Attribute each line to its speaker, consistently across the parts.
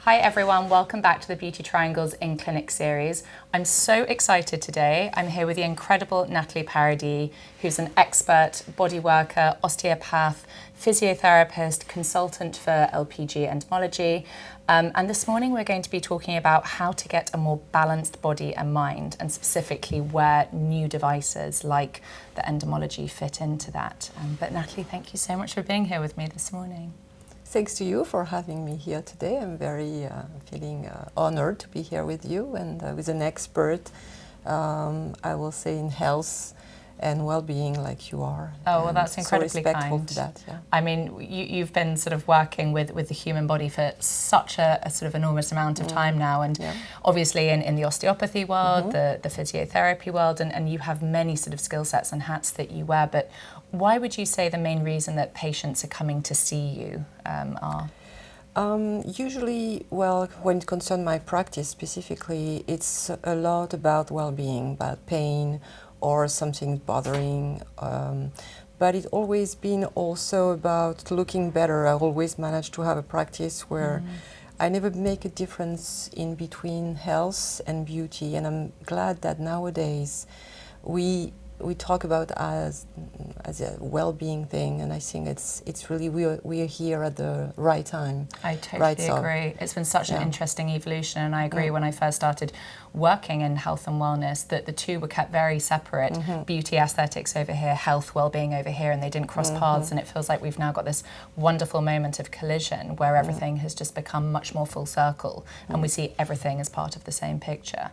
Speaker 1: Hi everyone, welcome back to the Beauty Triangles in Clinic series. I'm so excited today. I'm here with the incredible Nathalie Paradis, who's an expert body worker, osteopath, physiotherapist, consultant for LPG Endermologie. And this morning we're going to be talking about how to get a more balanced body and mind, and specifically where new devices like the Endermologie fit into that. But Nathalie, thank you so much for being here with me this morning.
Speaker 2: Thanks to you for having me here today. I'm very feeling honored to be here with you and with an expert, I will say, in health and well-being like you are.
Speaker 1: Oh, well, that's incredibly
Speaker 2: so respectful
Speaker 1: kind.
Speaker 2: To that, yeah.
Speaker 1: I mean, you've been sort of working with the human body for such a sort of enormous amount of time now, and obviously in the osteopathy world, the physiotherapy world, and you have many sort of skill sets and hats that you wear, but why would you say the main reason that patients are coming to see you are?
Speaker 2: Usually, well, when it concerns my practice specifically, it's a lot about well-being, about pain, or something bothering, but it's always been also about looking better. I always managed to have a practice where I never make a difference in between health and beauty, and I'm glad that nowadays we talk about as a well-being thing, and I think it's really we are here at the right time.
Speaker 1: I totally agree. It's been such an interesting evolution, and I agree. When I first started working in health and wellness, that the two were kept very separate. Beauty, aesthetics over here, health, well-being over here, and they didn't cross paths. And it feels like we've now got this wonderful moment of collision where everything has just become much more full circle, and we see everything as part of the same picture.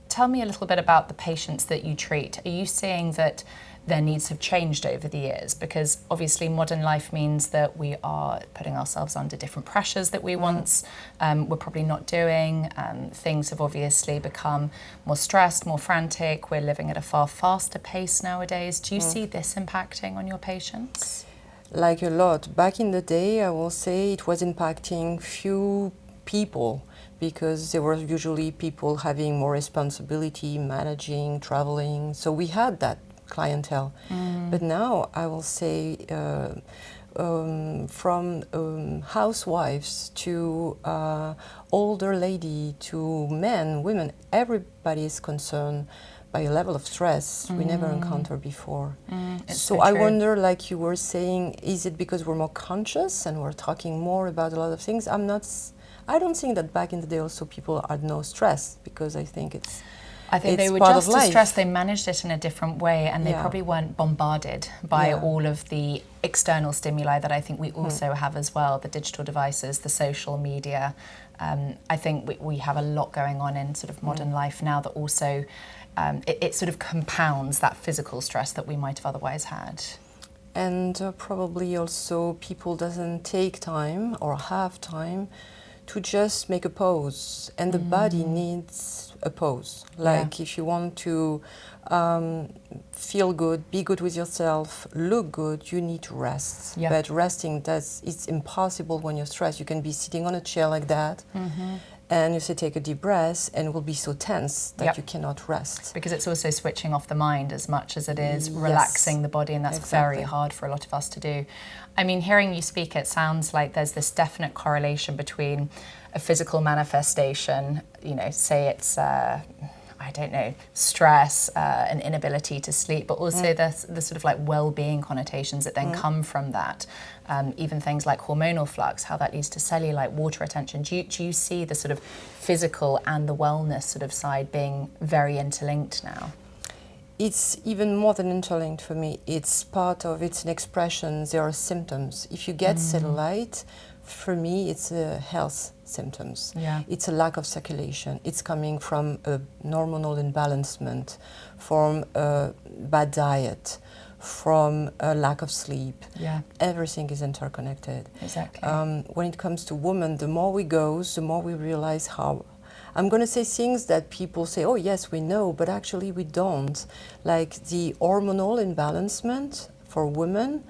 Speaker 1: Tell me a little bit about the patients that you treat. Are you seeing that their needs have changed over the years? Because obviously modern life means that we are putting ourselves under different pressures that we once were probably not doing. Things have obviously become more stressed, more frantic. We're living at a far faster pace nowadays. Do you see this impacting on your patients?
Speaker 2: Like a lot. Back in the day, I will say it was impacting few people, because there were usually people having more responsibility, managing, traveling. So we had that clientele. But now I will say from housewives to older lady to men, women, everybody is concerned by a level of stress we never encountered before. So I wonder, like you were saying, is it because we're more conscious and we're talking more about a lot of things? I don't think that back in the day also people had no stress, because I think
Speaker 1: they were just as stressed. They managed it in a different way, and they probably weren't bombarded by all of the external stimuli that I think we also have as well, the digital devices, the social media. I think we have a lot going on in sort of modern life now that also it sort of compounds that physical stress that we might have otherwise had.
Speaker 2: And probably also people doesn't take time or have time to just make a pose, and the body needs a pose. Like if you want to feel good, be good with yourself, look good, you need to rest. But resting, it's impossible when you're stressed. You can be sitting on a chair like that, and you say take a deep breath, and it will be so tense that you cannot rest.
Speaker 1: Because it's also switching off the mind as much as it is relaxing the body, and that's very hard for a lot of us to do. I mean, hearing you speak, it sounds like there's this definite correlation between a physical manifestation, you know, say it's, I don't know, stress, an inability to sleep, but also the sort of like well-being connotations that then come from that. Even things like hormonal flux, how that leads to cellulite, water retention. Do you see the sort of physical and the wellness sort of side being very interlinked now?
Speaker 2: It's even more than interlinked for me. It's part of, it's an expression, there are symptoms. If you get cellulite, for me it's a health symptoms. It's a lack of circulation. It's coming from a hormonal imbalancement, from a bad diet, from a lack of sleep. Everything is interconnected.
Speaker 1: Exactly.
Speaker 2: When it comes to women, the more we go, the more we realize how. I'm going to say things that people say, oh yes, we know, but actually we don't. Like the hormonal imbalancement for women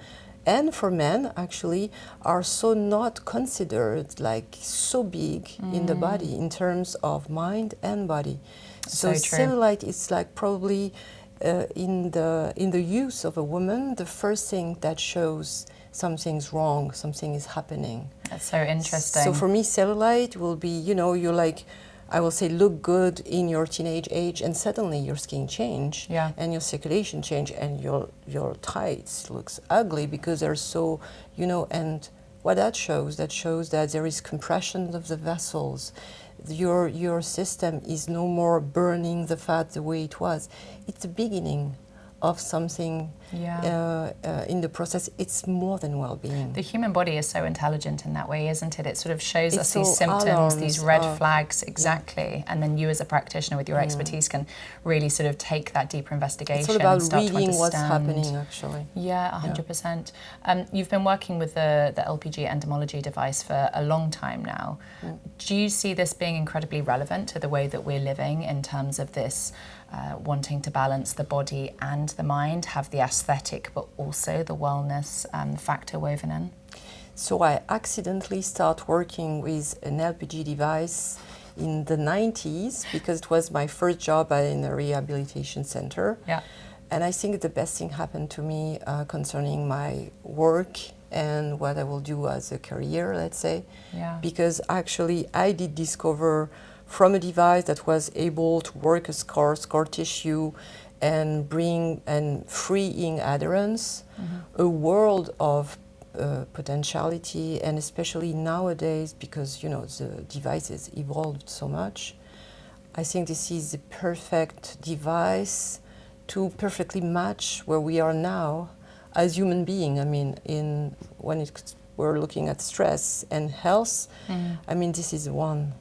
Speaker 2: and for men actually are so not considered like so big in the body in terms of mind and body. So cellulite is like probably in the use of a woman, the first thing that shows something's wrong, something is happening.
Speaker 1: That's so interesting.
Speaker 2: So for me, cellulite will be, you know, you like, I will say, look good in your teenage age, and suddenly your skin change, and your circulation change, and your tights looks ugly because they're so, you know, and what that shows that there is compression of the vessels. Your system is no more burning the fat the way it was. It's the beginning of something in the process. It's more than well-being.
Speaker 1: The human body is so intelligent in that way, isn't it? It sort of shows us these symptoms, these red flags, exactly, and then you as a practitioner with your expertise can really sort of take that deeper investigation.
Speaker 2: It's all about
Speaker 1: and start
Speaker 2: reading
Speaker 1: to understand
Speaker 2: what's happening, actually.
Speaker 1: Yeah, 100%. You've been working with the LPG Endermologie device for a long time now. Do you see this being incredibly relevant to the way that we're living in terms of this wanting to balance the body and the mind, have the aesthetic but also the wellness factor woven in?
Speaker 2: So I accidentally started working with an LPG device in the 90s because it was my first job in a rehabilitation center.
Speaker 1: Yeah.
Speaker 2: And I think the best thing happened to me concerning my work and what I will do as a career, let's say.
Speaker 1: Yeah.
Speaker 2: Because actually I did discover from a device that was able to work a scar tissue and bring and freeing adherence, a world of potentiality, and especially nowadays because, you know, the devices evolved so much. I think this is the perfect device to perfectly match where we are now as human beings. I mean, we're looking at stress and health, I mean, this is one.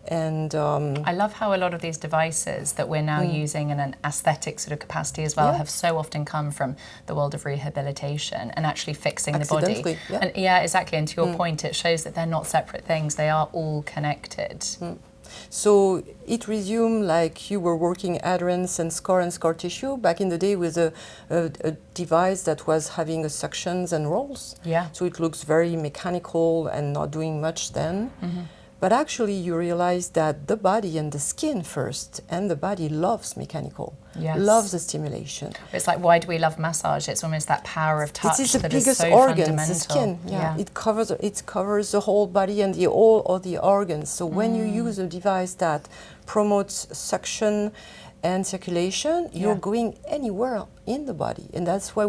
Speaker 2: And
Speaker 1: I love how a lot of these devices that we're now using in an aesthetic sort of capacity as well have so often come from the world of rehabilitation and actually fixing the body. And exactly. And to your point, it shows that they're not separate things; they are all connected.
Speaker 2: So it resumed like you were working adherence and scar tissue back in the day with a device that was having a suctions and rolls.
Speaker 1: Yeah.
Speaker 2: So it looks very mechanical and not doing much then. But actually you realize that the body and the skin first, and the body loves mechanical, loves the stimulation.
Speaker 1: It's like, why do we love massage? It's almost that power of touch
Speaker 2: that
Speaker 1: that
Speaker 2: is
Speaker 1: is so
Speaker 2: organ,
Speaker 1: fundamental.
Speaker 2: the skin. It covers the whole body and all of the organs. So when you use a device that promotes suction and circulation, you're going anywhere in the body, and that's why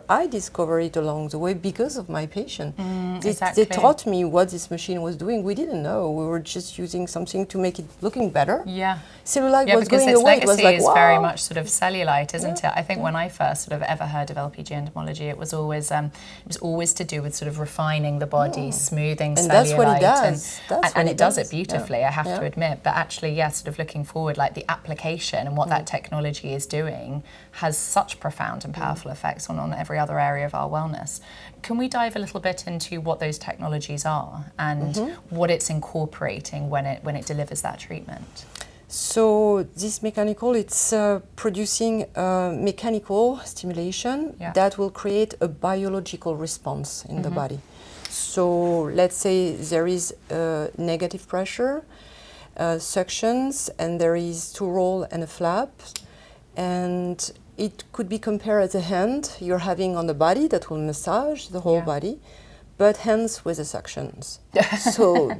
Speaker 2: I discovered it along the way because of my patient. They taught me what this machine was doing. We didn't know. We were just using something to make it looking better. Cellulite was going away. It was like,
Speaker 1: wow. Very much sort of cellulite, isn't it? I think when I first sort of ever heard of LPG endermology, it was always to do with sort of refining the body, smoothing
Speaker 2: and
Speaker 1: cellulite.
Speaker 2: That's what it does.
Speaker 1: And it does it beautifully, I have to admit. But actually, sort of looking forward, like the application and what that technology is doing has such profound and powerful effects on every other area of our wellness. Can we dive a little bit into what those technologies are and what it's incorporating when it delivers that treatment?
Speaker 2: So this mechanical, it's producing mechanical stimulation that will create a biological response in the body. So let's say there is negative pressure, suctions, and there is two roll and a flap, and it could be compared as a hand you're having on the body that will massage the whole body, but hands with the suctions. So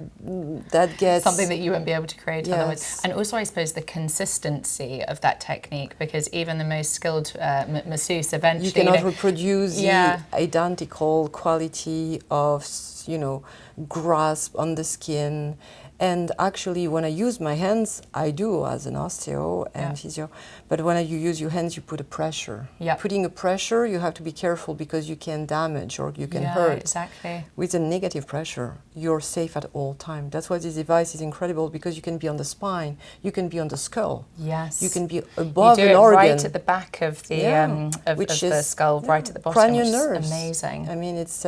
Speaker 2: that gets...
Speaker 1: something that you won't be able to create otherwise. And also, I suppose, the consistency of that technique, because even the most skilled masseuse eventually...
Speaker 2: You cannot reproduce the identical quality of, you know, grasp on the skin. And actually, when I use my hands, I do as an osteo and physio. But when you use your hands, you put a pressure. Putting a pressure, you have to be careful because you can damage or you can hurt.
Speaker 1: Exactly.
Speaker 2: With a negative pressure, you're safe at all time. That's why this device is incredible, because you can be on the spine, you can be on the skull.
Speaker 1: Yes.
Speaker 2: You can be above
Speaker 1: an organ. You do it right at the back of the the skull, right at the bottom.
Speaker 2: Cranial nerves.
Speaker 1: Amazing.
Speaker 2: I mean, it's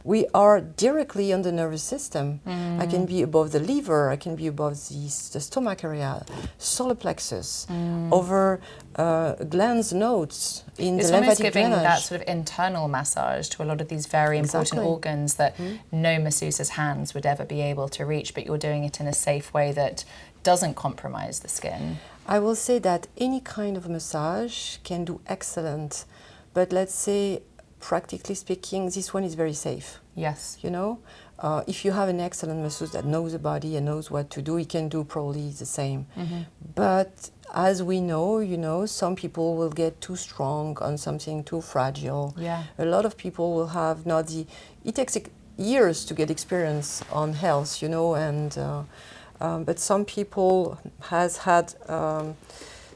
Speaker 2: we are directly on the nervous system. I can be above the liver, I can be above the stomach area, solar plexus, over glands nodes in the lymphatic drainage. It's almost giving
Speaker 1: that sort of internal massage to a lot of these very important organs that no masseuse's hands would ever be able to reach, but you're doing it in a safe way that doesn't compromise the skin.
Speaker 2: I will say that any kind of massage can do excellent, but let's say practically speaking, this one is very safe.
Speaker 1: Yes.
Speaker 2: You know, if you have an excellent masseuse that knows the body and knows what to do, he can do probably the same. But as we know, you know, some people will get too strong on something too fragile.
Speaker 1: Yeah.
Speaker 2: A lot of people will have not the. It takes years to get experience on health, you know, and but some people has had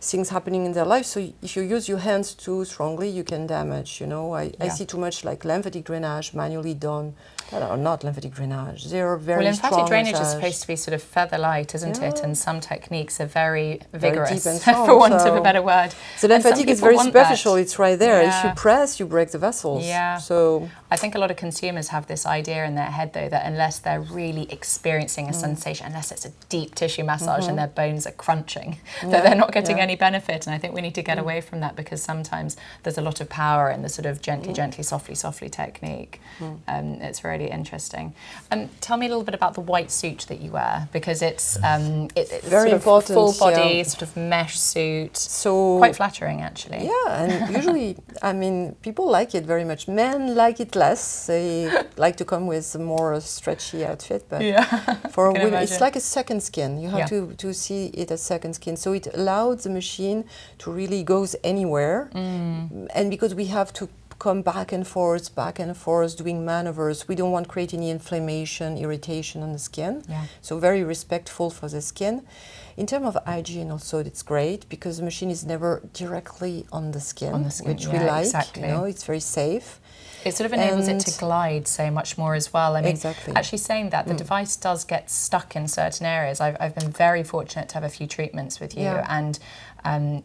Speaker 2: things happening in their life. So if you use your hands too strongly, you can damage, you know. I see too much like lymphatic drainage manually done that are not lymphatic drainage. They are very
Speaker 1: lymphatic
Speaker 2: strong
Speaker 1: drainage
Speaker 2: massage.
Speaker 1: is supposed to be sort of feather light, isn't it? And some techniques are very vigorous,
Speaker 2: deep and strong,
Speaker 1: for want of a better word.
Speaker 2: The lymphatic is very superficial. It's right there.
Speaker 1: Yeah.
Speaker 2: If you press, you break the vessels.
Speaker 1: Yeah.
Speaker 2: So
Speaker 1: I think a lot of consumers have this idea in their head, though, that unless they're really experiencing a sensation, unless it's a deep tissue massage and their bones are crunching, that they're not getting any benefit. And I think we need to get away from that, because sometimes there's a lot of power in the sort of gently, gently, softly, softly technique. It's really interesting. Tell me a little bit about the white suit that you wear, because it's
Speaker 2: very
Speaker 1: sort of
Speaker 2: important.
Speaker 1: Full body, sort of mesh suit.
Speaker 2: So
Speaker 1: quite flattering, actually.
Speaker 2: Yeah, and usually, I mean, people like it very much. Men like it less. They like to come with a more stretchy outfit, but for women, it's like a second skin. You have to see it as second skin. So it allows the machine to really goes anywhere, and because we have to come back and forth doing maneuvers, we don't want to create any inflammation, irritation on the skin. So very respectful for the skin. In terms of hygiene also, it's great because the machine is never directly on the skin, which we like. Exactly. You know, it's very safe.
Speaker 1: It sort of enables it to glide so much more as well. I mean,
Speaker 2: exactly.
Speaker 1: Actually saying that, the device does get stuck in certain areas. I've been very fortunate to have a few treatments with you, and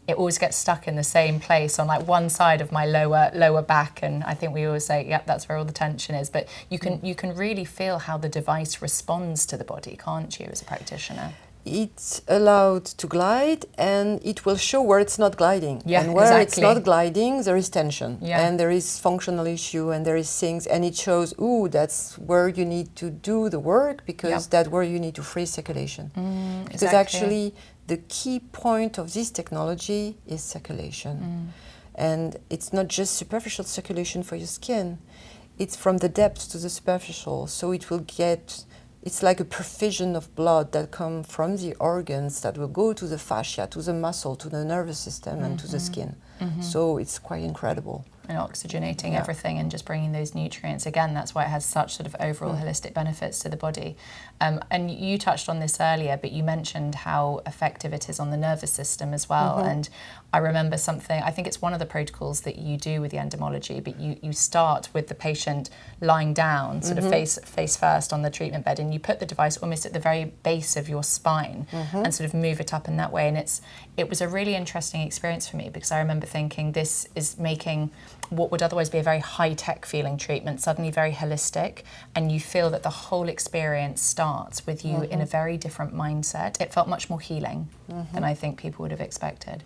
Speaker 1: it always gets stuck in the same place on like one side of my lower back, and I think we always say, yep, that's where all the tension is. But you can really feel how the device responds to the body, can't you, as a practitioner? It's
Speaker 2: allowed to glide, and it will show where it's not gliding. And where it's not gliding, there is tension, and there is functional issue, and there is things, and it shows, ooh, that's where you need to do the work, because that's where you need to free circulation. Because actually, the key point of this technology is circulation. And it's not just superficial circulation for your skin, it's from the depth to the superficial, so it will get... It's like a perfusion of blood that comes from the organs that will go to the fascia, to the muscle, to the nervous system, and to the skin. So it's quite incredible.
Speaker 1: And oxygenating everything and just bringing those nutrients. Again, that's why it has such sort of overall holistic benefits to the body. And you touched on this earlier, but you mentioned how effective it is on the nervous system as well. And I remember something, I think it's one of the protocols that you do with the endermology, but you start with the patient lying down, sort of face first on the treatment bed, and you put the device almost at the very base of your spine and sort of move it up in that way. And it was a really interesting experience for me, because I remember thinking this is making what would otherwise be a very high-tech feeling treatment suddenly very holistic, and you feel that the whole experience starts with you in a very different mindset. It felt much more healing than I think people would have expected.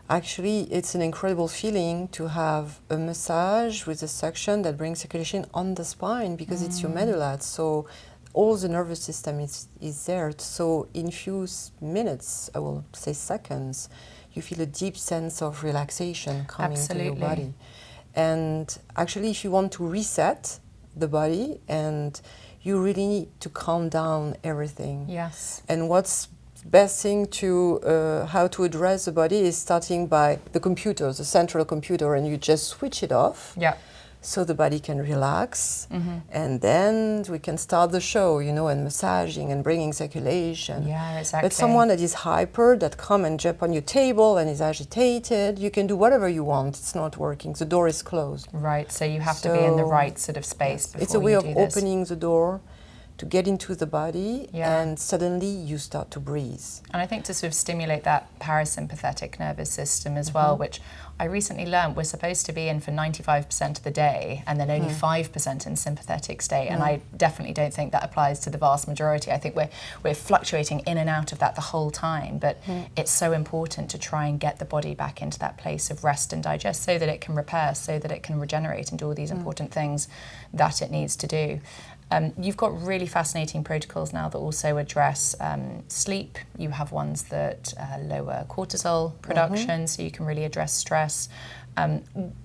Speaker 2: Actually, it's an incredible feeling to have a massage with a suction that brings circulation on the spine, because it's your medulla, so all the nervous system is there. So in few minutes, I will say seconds, you feel a deep sense of relaxation coming to your body. And actually, if you want to reset the body, and you really need to calm down everything.
Speaker 1: Yes.
Speaker 2: And what's best thing to how to address the body is starting by the computer, the central computer, and you just switch it off. So the body can relax, and then we can start the show, you know, and massaging and bringing circulation. But someone that is hyper, that come and jump on your table and is agitated, you can do whatever you want. It's not working. The door is closed.
Speaker 1: Right, so you have to be in the right sort of space before you do this.
Speaker 2: It's a way of opening the door to get into the body, and suddenly you start to breathe. And
Speaker 1: I think to sort of stimulate that parasympathetic nervous system as well, which I recently learned we're supposed to be in for 95% of the day, and then only 5% in sympathetic state. And I definitely don't think that applies to the vast majority. I think we're fluctuating in and out of that the whole time, but it's so important to try and get the body back into that place of rest and digest, so that it can repair, so that it can regenerate and do all these important things that it needs to do. You've got really fascinating protocols now that also address sleep. You have ones that lower cortisol production, so you can really address stress.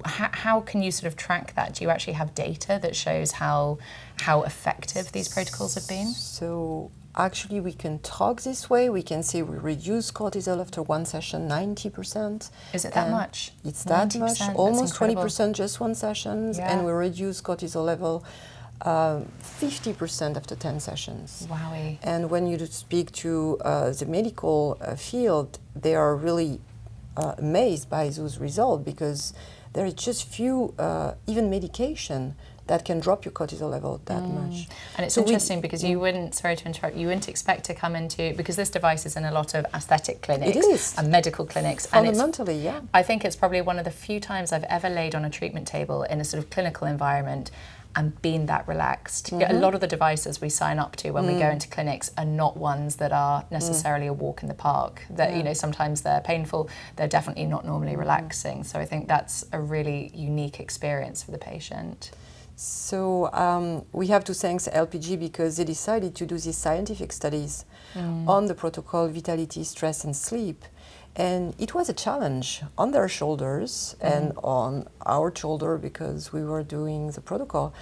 Speaker 1: How can you sort of track that? Do you actually have data that shows how effective these protocols have been?
Speaker 2: So actually we can talk this way. We can say we reduce cortisol after one session 90%.
Speaker 1: Is it that much?
Speaker 2: It's that much, almost 20% just one session,
Speaker 1: Yeah.
Speaker 2: and we reduce cortisol level 50% after 10 sessions.
Speaker 1: Wowie.
Speaker 2: And when you speak to the medical field, they are really amazed by those results, because there is just few, even medication, that can drop your cortisol level that much.
Speaker 1: And it's interesting because you wouldn't, sorry to interrupt, you wouldn't expect to come into, because this device is in a lot of aesthetic clinics and medical clinics.
Speaker 2: Fundamentally, yeah.
Speaker 1: I think it's probably one of the few times I've ever laid on a treatment table in a sort of clinical environment and been that relaxed. A lot of the devices we sign up to when we go into clinics are not ones that are necessarily a walk in the park. That you know, sometimes they're painful, they're definitely not normally relaxing. So I think that's a really unique experience for the patient.
Speaker 2: So we have to thank LPG, because they decided to do these scientific studies on the protocol vitality, stress and sleep. And it was a challenge on their shoulders and on our shoulder, because we were doing the protocol,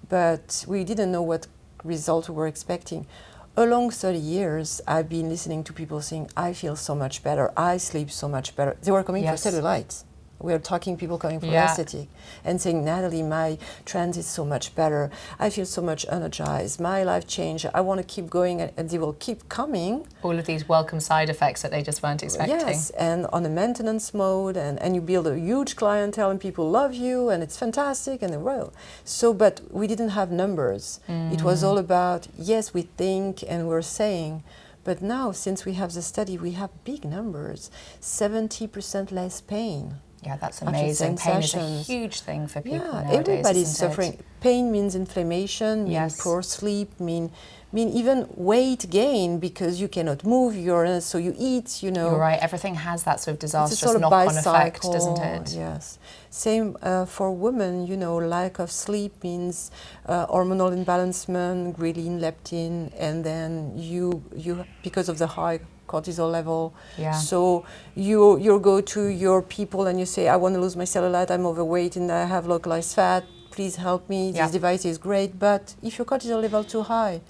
Speaker 2: but we didn't know what result we were expecting. Along 30 years, I've been listening to people saying, I feel so much better, I sleep so much better. They were coming for cellulite. We are talking people coming from aesthetic and saying, Nathalie, my trend is so much better. I feel so much energized. My life changed. I want to keep going, and they will keep coming.
Speaker 1: All of these welcome side effects that they just weren't expecting.
Speaker 2: Yes, and on a maintenance mode, and you build a huge clientele, and people love you, and it's fantastic, and well. So, but we didn't have numbers. It was all about, yes, we think and we're saying, but now, since we have the study, we have big numbers, 70% less pain.
Speaker 1: Yeah, that's amazing. Pain is a huge thing for people nowadays.
Speaker 2: Everybody's suffering. Pain means inflammation, means poor sleep, mean even weight gain, because you cannot move, so you eat, you know.
Speaker 1: You're right, everything has that sort of disastrous knock-on effect, doesn't it?
Speaker 2: Yes. Same for women, you know, lack of sleep means hormonal imbalancement, ghrelin, leptin, and then you because of the high cortisol level. So you go to your people and you say, I want to lose my cellulite, I'm overweight and I have localized fat, please help me, this device is great. But if your cortisol level too high,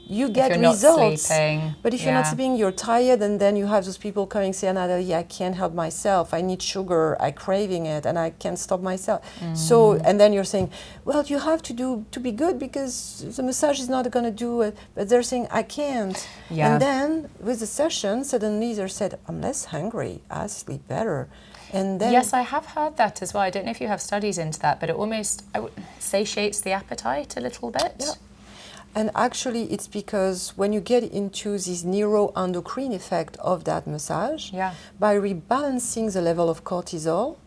Speaker 2: you get results.
Speaker 1: Not sleeping,
Speaker 2: but if you're not sleeping, you're tired, and then you have those people coming saying, Nathalie, I can't help myself, I need sugar, I'm craving it, and I can't stop myself. So, and then you're saying, well, you have to be good, because the massage is not going to do it, but they're saying, I can't. And then with the session, suddenly they said, I'm less hungry, I sleep better. And then
Speaker 1: yes, I have heard that as well. I don't know if you have studies into that, but it almost satiates the appetite a little bit.
Speaker 2: Yeah. And actually, it's because when you get into this neuroendocrine effect of that massage, by rebalancing the level of cortisol,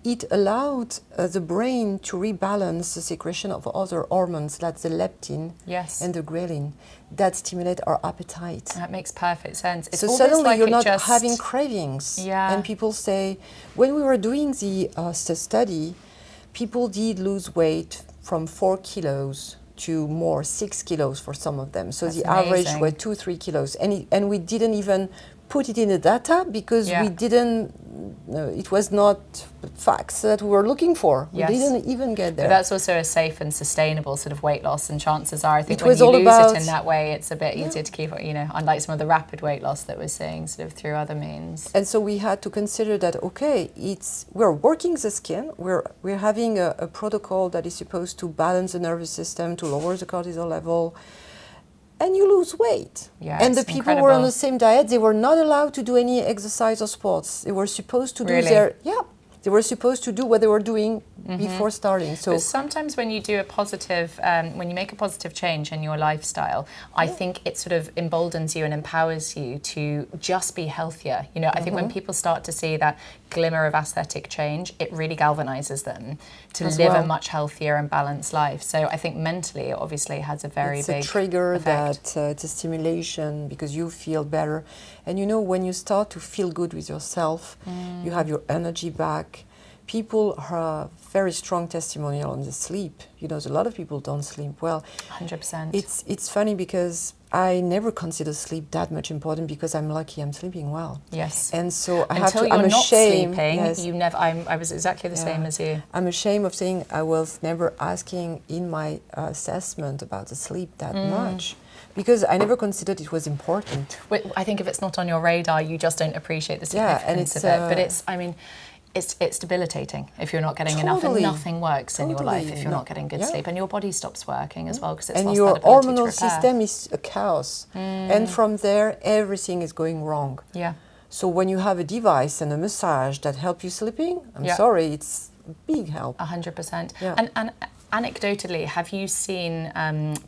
Speaker 2: it allowed the brain to rebalance the secretion of other hormones, like the leptin and the ghrelin, that stimulate our appetite.
Speaker 1: That makes perfect sense. It's
Speaker 2: so
Speaker 1: almost
Speaker 2: suddenly
Speaker 1: like
Speaker 2: you're not having cravings. And people say, when we were doing the study, people did lose weight from 4 kilos to more, 6 kilos for some of them. So the average were 2-3 kilos. And we didn't even put it in the data, because we didn't, it was not facts that we were looking for. We didn't even get there.
Speaker 1: But that's also a safe and sustainable sort of weight loss, and chances are, I think when you lose it in that way, it's a bit easier to keep, you know, unlike some of the rapid weight loss that we're seeing sort of through other means.
Speaker 2: And so we had to consider that, okay, we're working the skin, we're having a protocol that is supposed to balance the nervous system, to lower the cortisol level, and you lose weight. And the people were on the same diet. They were not allowed to do any exercise or sports. They were supposed to do they were supposed to do what they were doing before starting. So,
Speaker 1: but sometimes when you do a positive, when you make a positive change in your lifestyle, I think it sort of emboldens you and empowers you to just be healthier. You know, I think when people start to see that glimmer of aesthetic change, it really galvanizes them to live a much healthier and balanced life. So I think mentally, it obviously has a very big
Speaker 2: trigger
Speaker 1: effect.
Speaker 2: That it's a stimulation, because you feel better. And you know, when you start to feel good with yourself, you have your energy back, people have very strong testimonial on the sleep. You know, a lot of people don't sleep well.
Speaker 1: 100%.
Speaker 2: It's funny because I never consider sleep that much important because I'm lucky I'm sleeping well.
Speaker 1: Yes.
Speaker 2: And so I
Speaker 1: Until
Speaker 2: have to,
Speaker 1: you're
Speaker 2: I'm
Speaker 1: not
Speaker 2: ashamed.
Speaker 1: sleeping,
Speaker 2: Yes.
Speaker 1: you never. I was exactly the same as you.
Speaker 2: I'm ashamed of saying I was never asking in my assessment about the sleep that much. Because I never considered it was important.
Speaker 1: I think if it's not on your radar, you just don't appreciate the significance of it. But it's, I mean, it's debilitating if you're not getting enough, and nothing works in your life if you're not getting good sleep, and your body stops working as well because it's lost
Speaker 2: your
Speaker 1: that ability to
Speaker 2: hormonal
Speaker 1: repair.
Speaker 2: system is a chaos, and from there everything is going wrong.
Speaker 1: Yeah.
Speaker 2: So when you have a device and a massage that help you sleeping, I'm sorry, it's a big help.
Speaker 1: 100%.
Speaker 2: Yeah.
Speaker 1: And anecdotally, have you seen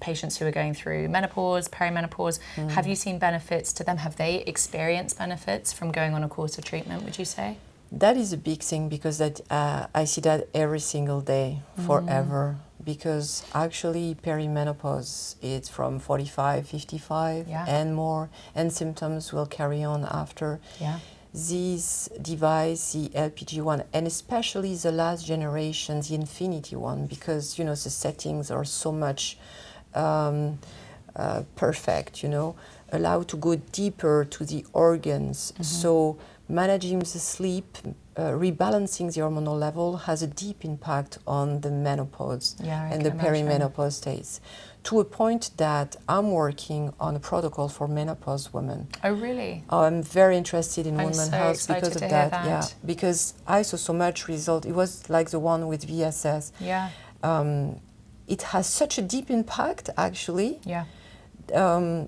Speaker 1: patients who are going through menopause, perimenopause, have you seen benefits to them? Have they experienced benefits from going on a course of treatment, would you say?
Speaker 2: That is a big thing because that I see that every single day, forever. Because actually perimenopause, it's from 45, 55 and more, and symptoms will carry on after.
Speaker 1: Yeah.
Speaker 2: These device, the LPG one, and especially the last generation, the Infinity one, because, you know, the settings are so much perfect, you know, allow to go deeper to the organs. So managing the sleep, rebalancing the hormonal level has a deep impact on the menopause and the perimenopause states, to a point that I'm working on a protocol for menopause women.
Speaker 1: Oh, really?
Speaker 2: I'm very interested in women's health because of that.
Speaker 1: Yeah,
Speaker 2: because I saw so much result. It was like the one with VSS.
Speaker 1: Yeah.
Speaker 2: It has such a deep impact, actually.
Speaker 1: Yeah.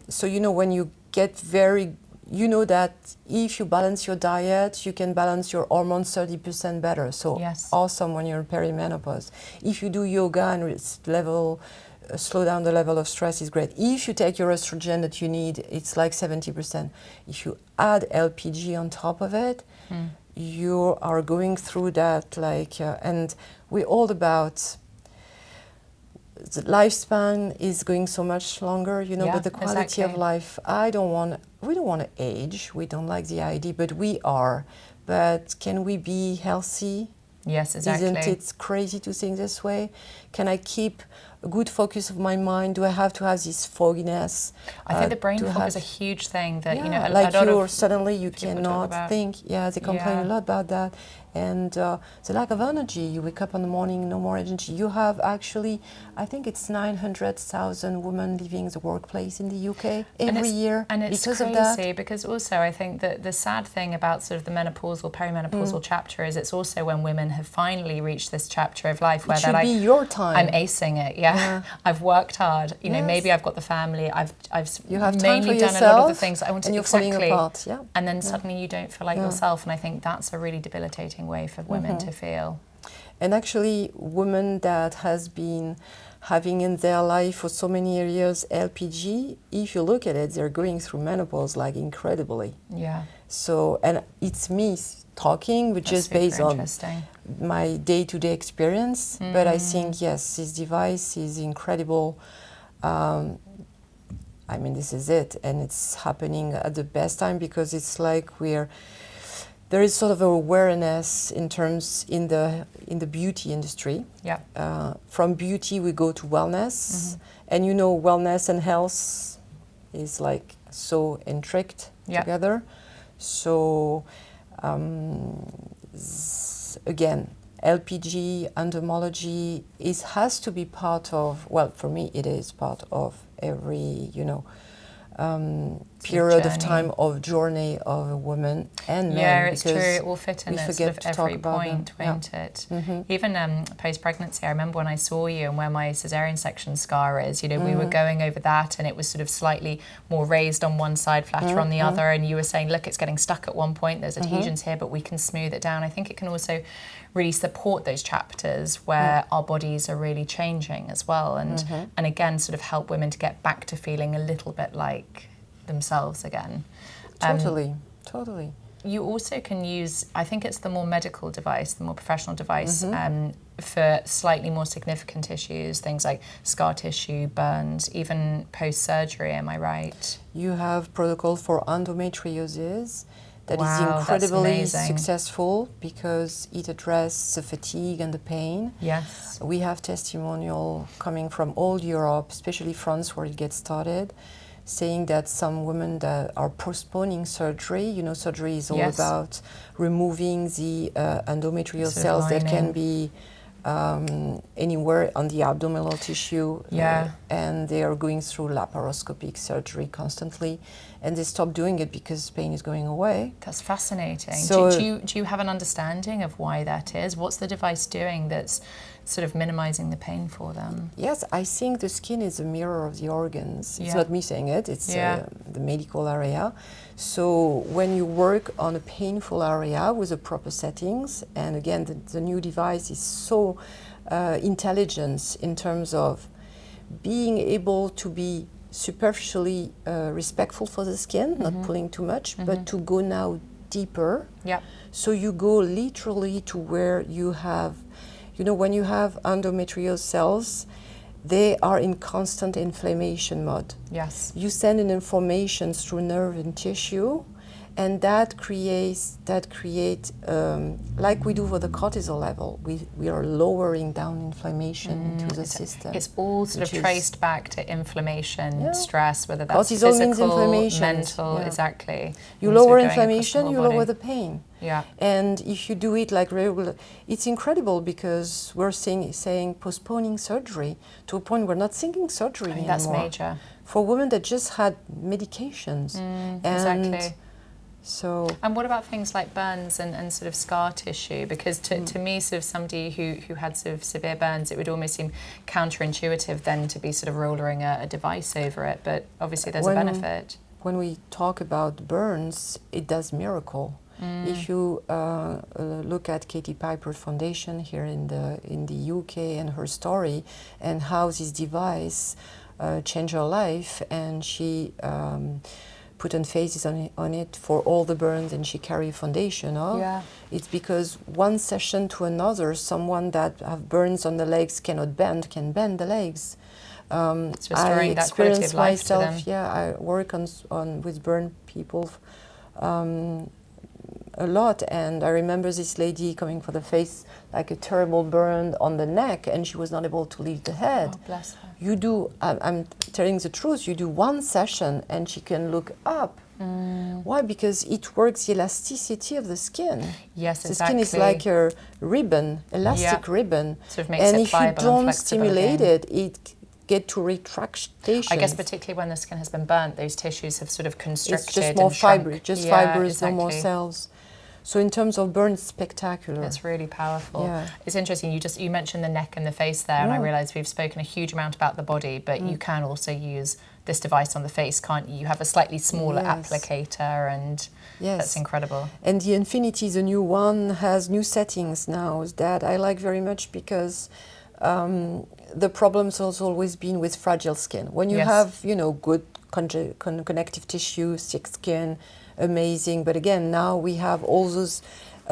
Speaker 2: So, you know, when you get very, you know that if you balance your diet, you can balance your hormones 30% better. So awesome when you're in perimenopause. If you do yoga and slow down the level of stress is great. If you take your estrogen that you need, it's like 70%. If you add LPG on top of it, you are going through that like, and we're all about the lifespan is going so much longer, you know, but the quality of life, we don't want to age, we don't like the idea, but we are. But can we be healthy?
Speaker 1: Yes, exactly.
Speaker 2: Isn't it crazy to think this way? Can I keep a good focus of my mind? Do I have to have this fogginess?
Speaker 1: I think the brain fog is a huge thing that, you know,
Speaker 2: like suddenly you cannot think. Yeah, they complain a lot about that. And the lack of energy, you wake up in the morning, no more energy. You have actually, I think it's 900,000 women leaving the workplace in the UK every year because of that.
Speaker 1: Crazy because also I think that the sad thing about sort of the menopausal, perimenopausal chapter is it's also when women have finally reached this chapter of life where they're like,
Speaker 2: it should be your time.
Speaker 1: I'm acing it, I've worked hard, you know, maybe I've got the family, I've
Speaker 2: you have
Speaker 1: mainly done a lot of the things I want to,
Speaker 2: and you're falling apart,
Speaker 1: and then suddenly you don't feel like yourself, and I think that's a really debilitating way for women to feel.
Speaker 2: And actually, women that has been having in their life for so many years LPG, if you look at it, they're going through menopause like incredibly.
Speaker 1: Yeah.
Speaker 2: So, and it's me talking, but just based on my day-to-day experience. But I think, yes, this device is incredible. I mean, this is it, and it's happening at the best time because it's like there is sort of awareness in the beauty industry.
Speaker 1: Yeah.
Speaker 2: From beauty we go to wellness, and you know, wellness and health is like so intricate together. So again, LPG endermology has to be part of. Well, for me, it is part of every period of time of journey of a woman and men.
Speaker 1: Yeah, it's true. It will fit in at sort of every point, won't it? Even post-pregnancy, I remember when I saw you and where my cesarean section scar is, you know, we were going over that and it was sort of slightly more raised on one side, flatter on the other, and you were saying, look, it's getting stuck at one point, there's adhesions here, but we can smooth it down. I think it can also really support those chapters where our bodies are really changing as well, and again sort of help women to get back to feeling a little bit like themselves again.
Speaker 2: Totally.
Speaker 1: You also can use, I think it's the more medical device, the more professional device, for slightly more significant issues, things like scar tissue, burns, even post-surgery, am I right?
Speaker 2: You have protocol for endometriosis that is incredibly successful because it addresses the fatigue and the pain.
Speaker 1: Yes.
Speaker 2: We have testimonial coming from all Europe, especially France where it gets started, saying that some women that are postponing surgery, you know, surgery is all about removing the endometrial cells that can be anywhere on the abdominal tissue, and they are going through laparoscopic surgery constantly, and they stop doing it because pain is going away.
Speaker 1: That's fascinating. So do you have an understanding of why that is? What's the device doing that's sort of minimizing the pain for them?
Speaker 2: Yes, I think the skin is a mirror of the organs. It's not me saying it, it's the medical area. So when you work on a painful area with the proper settings, and again, the new device is so intelligent in terms of being able to be superficially respectful for the skin, not pulling too much, but to go now deeper.
Speaker 1: Yeah.
Speaker 2: So you go literally to where you have, you know, when you have endometrial cells, they are in constant inflammation mode.
Speaker 1: Yes.
Speaker 2: You send an information through nerve and tissue, and that creates like we do for the cortisol level, we are lowering down inflammation into the system.
Speaker 1: It's all sort of traced back to inflammation, stress, whether that's
Speaker 2: cortisol
Speaker 1: physical,
Speaker 2: means inflammation.
Speaker 1: mental, exactly.
Speaker 2: You lower inflammation, you lower the pain.
Speaker 1: Yeah.
Speaker 2: And if you do it like regular, it's incredible because we're saying postponing surgery to a point we're not thinking surgery anymore.
Speaker 1: That's major.
Speaker 2: For women that just had medications.
Speaker 1: Exactly.
Speaker 2: So.
Speaker 1: And what about things like burns and sort of scar tissue? Because to me, sort of somebody who had sort of severe burns, it would almost seem counterintuitive then to be sort of rolling a device over it. But obviously there's a benefit. When
Speaker 2: we talk about burns, it does miracle. If you look at Katie Piper Foundation here in the UK and her story and how this device changed her life, and she put on faces on it for all the burns, and she carried a foundation. It's because one session to another, someone that have burns on the legs can bend the legs.
Speaker 1: It's restoring that quality of life to them.
Speaker 2: I work on with burn people a lot, and I remember this lady coming for the face, like a terrible burn on the neck, and she was not able to lift the head.
Speaker 1: Oh, bless her.
Speaker 2: You do, I'm telling the truth, you do one session and she can look up. Why? Because it works the elasticity of the skin.
Speaker 1: Yes,
Speaker 2: the skin is like a ribbon, elastic ribbon.
Speaker 1: Sort of makes
Speaker 2: and
Speaker 1: it
Speaker 2: if you don't stimulate it get to retraction.
Speaker 1: I guess particularly when the skin has been burnt, those tissues have sort of constricted.
Speaker 2: It's just more fibers, no more cells. So in terms of burns, spectacular.
Speaker 1: It's really powerful. Yeah. It's interesting, you mentioned the neck and the face there, and I realised we've spoken a huge amount about the body, but you can also use this device on the face, can't you? You have a slightly smaller applicator, and that's incredible.
Speaker 2: And the Infinity, the new one, has new settings now that I like very much because the problems has always been with fragile skin. When you have, you know, good connective tissue, thick skin, amazing. But again, now we have all those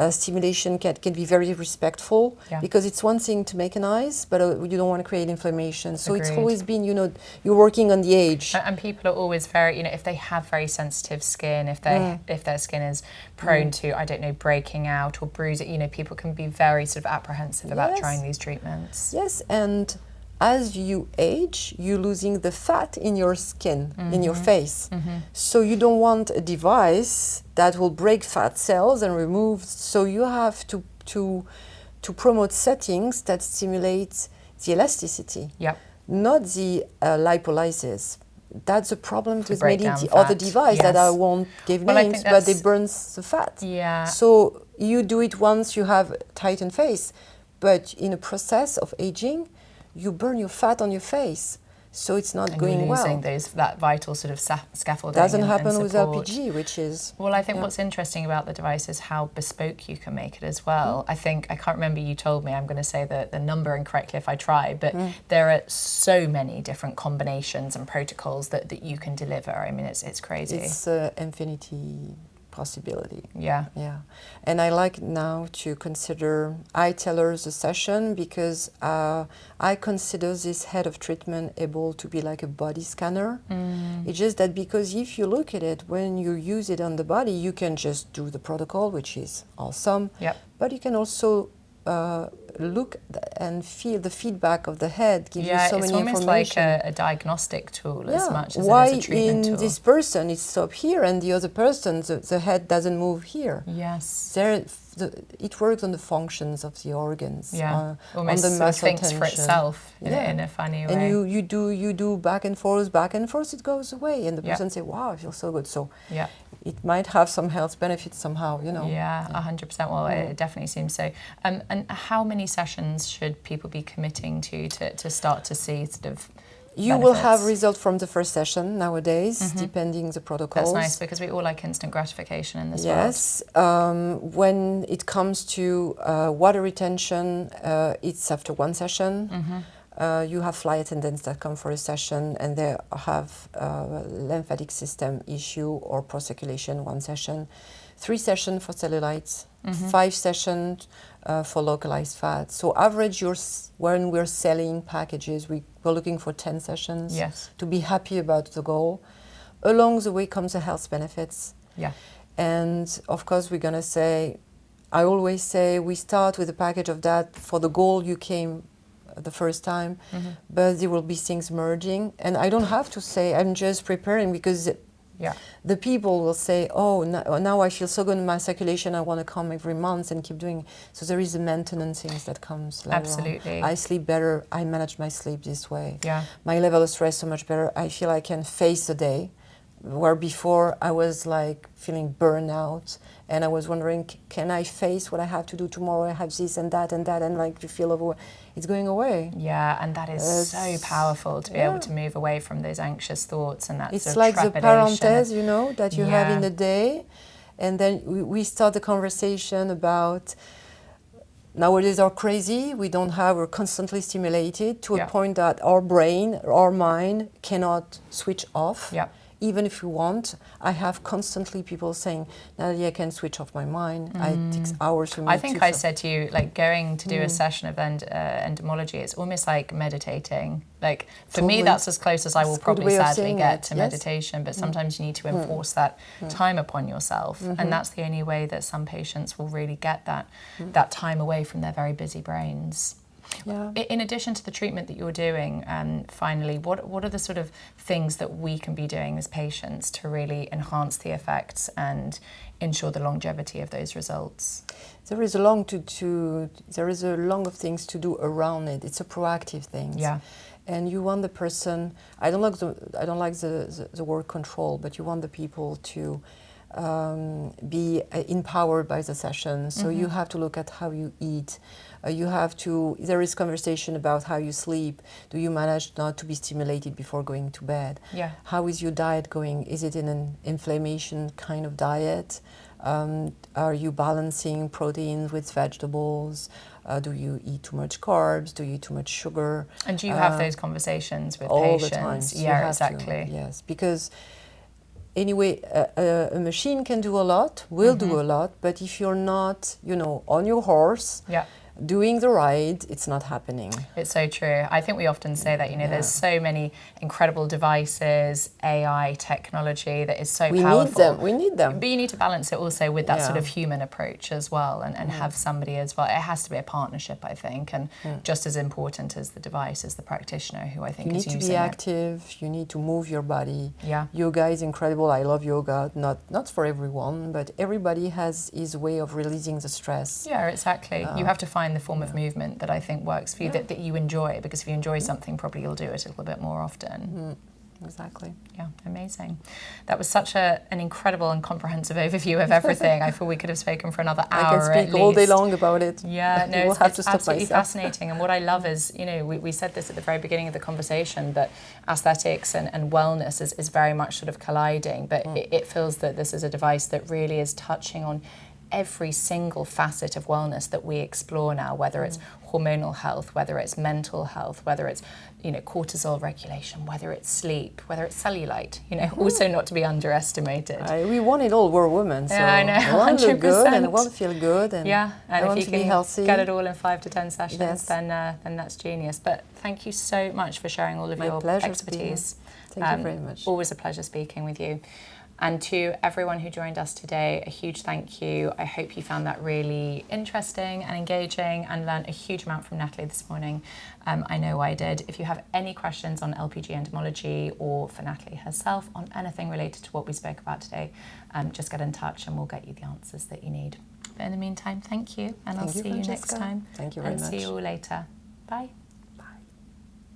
Speaker 2: stimulation can be very respectful because it's one thing to make an ice, but you don't want to create inflammation. So it's always been, you know, you're working on the age.
Speaker 1: And people are always very, you know, if they have very sensitive skin, if their skin is prone to, I don't know, breaking out or bruising, you know, people can be very sort of apprehensive about trying these treatments.
Speaker 2: Yes, and as you age, you're losing the fat in your skin, in your face. So you don't want a device that will break fat cells and remove. So you have to promote settings that stimulate the elasticity, not the lipolysis. That's a problem with many other devices that I won't give names, but they burn the fat. So you do it once, you have tightened face, but in a process of aging, you burn your fat on your face, so it's not going well.
Speaker 1: And losing that vital sort of scaffolding.
Speaker 2: Doesn't happen with LPG, which is...
Speaker 1: Well, I think what's interesting about the device is how bespoke you can make it as well. I think, I can't remember, you told me, I'm going to say the number incorrectly if I try, but there are so many different combinations and protocols that you can deliver. I mean, it's crazy.
Speaker 2: It's Infinity possibility.
Speaker 1: Yeah.
Speaker 2: Yeah. And I like now to consider, I tailor the session because I consider this head of treatment able to be like a body scanner. It's just that because if you look at it, when you use it on the body, you can just do the protocol, which is awesome.
Speaker 1: Yep.
Speaker 2: But you can also look and feel the feedback of the head, give you so many information.
Speaker 1: It's almost like a diagnostic tool as much as
Speaker 2: Why
Speaker 1: it is a treatment tool.
Speaker 2: in this person it's up here and the other person, the head doesn't move here?
Speaker 1: Yes.
Speaker 2: It works on the functions of the organs.
Speaker 1: Almost
Speaker 2: on the
Speaker 1: sort of
Speaker 2: muscle
Speaker 1: thinks
Speaker 2: tension.
Speaker 1: for itself in a funny way.
Speaker 2: And you do back and forth, it goes away. And the person say, wow, I feel so good. So it might have some health benefits somehow, you know.
Speaker 1: Yeah, 100%. Well, it definitely seems so. And how many sessions should people be committing to start to see sort of
Speaker 2: You will have results from the first session nowadays, depending the protocols.
Speaker 1: That's nice because we all like instant gratification in this world.
Speaker 2: Yes. When it comes to water retention, it's after one session. You have flight attendants that come for a session and they have lymphatic system issue or pro-circulation, one session. 3 sessions for cellulites, 5 sessions for localized fat. So average, when we're selling packages, we're looking for 10 sessions to be happy about the goal. Along the way comes the health benefits.
Speaker 1: Yeah.
Speaker 2: And of course, we're going to say, I always say, we start with a package of that for the goal you came the first time, but there will be things merging. And I don't have to say, I'm just preparing because the people will say, oh, now I feel so good in my circulation, I want to come every month and keep doing. So there is a maintenance things that comes later
Speaker 1: Absolutely.
Speaker 2: on. I sleep better, I manage my sleep this way.
Speaker 1: Yeah.
Speaker 2: My level of stress so much better. I feel I can face the day, where before I was like feeling burnout and I was wondering, can I face what I have to do tomorrow? I have this and that and like to feel overwhelmed. It's going away.
Speaker 1: Yeah, and that is so powerful to be able to move away from those anxious thoughts and that
Speaker 2: it's
Speaker 1: sort of
Speaker 2: like
Speaker 1: trepidation.
Speaker 2: the parenthèse, you know, that you have in the day. And then we start the conversation about nowadays are crazy. We're constantly stimulated to a point that our brain, our mind cannot switch off.
Speaker 1: Yeah.
Speaker 2: Even if you want, I have constantly people saying, Nathalie, I can switch off my mind. It takes hours for me
Speaker 1: I think I said to you, like going to do a session of endermology, it's almost like meditating. Like for me, that's as close as I will probably sadly get to meditation, but sometimes you need to enforce that time upon yourself. And that's the only way that some patients will really get that time away from their very busy brains.
Speaker 2: Yeah.
Speaker 1: In addition to the treatment that you're doing, finally, what are the sort of things that we can be doing as patients to really enhance the effects and ensure the longevity of those results?
Speaker 2: There is a long of things to do around it. It's a proactive thing.
Speaker 1: Yeah.
Speaker 2: And you want the person. I don't like the word control, but you want the people to be empowered by the session. So you have to look at how you eat. There is conversation about how you sleep. Do you manage not to be stimulated before going to bed?
Speaker 1: Yeah.
Speaker 2: How is your diet going? Is it in an inflammation kind of diet? Are you balancing proteins with vegetables? Do you eat too much carbs? Do you eat too much sugar?
Speaker 1: And do you have those conversations with
Speaker 2: all
Speaker 1: patients?
Speaker 2: The time.
Speaker 1: Yeah, exactly.
Speaker 2: Yes, because anyway, a machine can do a lot, will do a lot, but if you're not, on your horse, doing the ride, it's not happening.
Speaker 1: It's so true. I think we often say that, there's so many incredible devices, AI, technology that is so powerful.
Speaker 2: We need them.
Speaker 1: But you need to balance it also with that sort of human approach as well and have somebody as well. It has to be a partnership, I think, and just as important as the device is the practitioner who I think is using it.
Speaker 2: You need to be active, you need to move your body.
Speaker 1: Yeah.
Speaker 2: Yoga is incredible. I love yoga. Not for everyone, but everybody has his way of releasing the stress.
Speaker 1: Yeah, exactly. You have to find the form of movement that I think works for you, that you enjoy, because if you enjoy something, probably you'll do it a little bit more often.
Speaker 2: Exactly.
Speaker 1: Yeah, amazing. That was such an incredible and comprehensive overview of everything. I feel we could have spoken for another hour.
Speaker 2: I can speak all day long about it.
Speaker 1: Yeah, no,
Speaker 2: it's
Speaker 1: absolutely fascinating. And what I love is, we said this at the very beginning of the conversation, that aesthetics and wellness is very much sort of colliding, but it feels that this is a device that really is touching on every single facet of wellness that we explore now, whether it's hormonal health, whether it's mental health, whether it's, you know, cortisol regulation, whether it's sleep, whether it's cellulite, you know, also not to be underestimated.
Speaker 2: We want it all. We're women, so
Speaker 1: I know,
Speaker 2: I want to look
Speaker 1: 100%.
Speaker 2: good and I want to feel good, and
Speaker 1: and
Speaker 2: I want to be healthy.
Speaker 1: Get it all in 5 to 10 sessions,
Speaker 2: Yes.
Speaker 1: then that's genius. But thank you so much for sharing all of your expertise.
Speaker 2: Thank you very much.
Speaker 1: Always a pleasure speaking with you. And to everyone who joined us today, a huge thank you. I hope you found that really interesting and engaging and learned a huge amount from Nathalie this morning. I know I did. If you have any questions on LPG Endermologie or for Nathalie herself on anything related to what we spoke about today, just get in touch and we'll get you the answers that you need. But in the meantime, thank you, and I'll see you next time.
Speaker 2: Thank you very much.
Speaker 1: And see you all later. Bye.